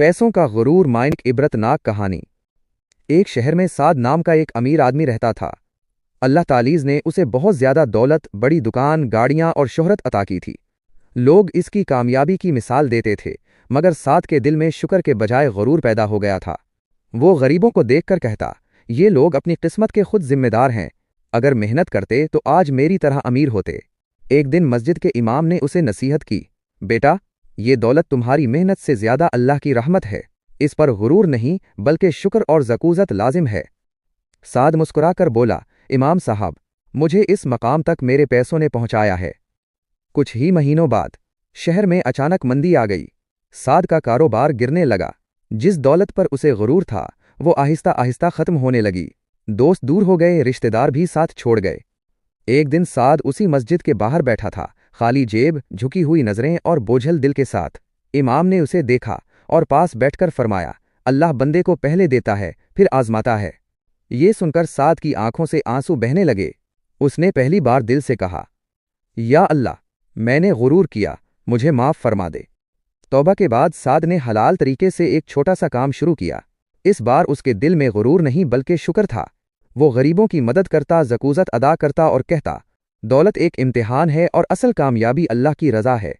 پیسوں کا غرور مائنک عبرتناک کہانی۔ ایک شہر میں سعد نام کا ایک امیر آدمی رہتا تھا۔ اللہ تعالیٰ نے اسے بہت زیادہ دولت، بڑی دکان، گاڑیاں اور شہرت عطا کی تھی۔ لوگ اس کی کامیابی کی مثال دیتے تھے، مگر سعد کے دل میں شکر کے بجائے غرور پیدا ہو گیا تھا۔ وہ غریبوں کو دیکھ کر کہتا، یہ لوگ اپنی قسمت کے خود ذمہ دار ہیں، اگر محنت کرتے تو آج میری طرح امیر ہوتے۔ ایک دن مسجد کے امام نے اسے نصیحت کی، بیٹا، یہ دولت تمہاری محنت سے زیادہ اللہ کی رحمت ہے، اس پر غرور نہیں بلکہ شکر اور ذکوزت لازم ہے۔ سعد مسکرا کر بولا، امام صاحب، مجھے اس مقام تک میرے پیسوں نے پہنچایا ہے۔ کچھ ہی مہینوں بعد شہر میں اچانک مندی آ گئی۔ سعد کا کاروبار گرنے لگا۔ جس دولت پر اسے غرور تھا وہ آہستہ آہستہ ختم ہونے لگی۔ دوست دور ہو گئے، رشتہ دار بھی ساتھ چھوڑ گئے۔ ایک دن سعد اسی مسجد کے باہر بیٹھا تھا، خالی جیب، جھکی ہوئی نظریں اور بوجھل دل کے ساتھ۔ امام نے اسے دیکھا اور پاس بیٹھ کر فرمایا، اللہ بندے کو پہلے دیتا ہے پھر آزماتا ہے۔ یہ سن کر سعد کی آنکھوں سے آنسو بہنے لگے۔ اس نے پہلی بار دل سے کہا، یا اللہ، میں نے غرور کیا، مجھے معاف فرما دے۔ توبہ کے بعد سعد نے حلال طریقے سے ایک چھوٹا سا کام شروع کیا۔ اس بار اس کے دل میں غرور نہیں بلکہ شکر تھا۔ وہ غریبوں کی مدد کرتا، ذکوزت ادا کرتا اور کہتا، دولت ایک امتحان ہے اور اصل کامیابی اللہ کی رضا ہے۔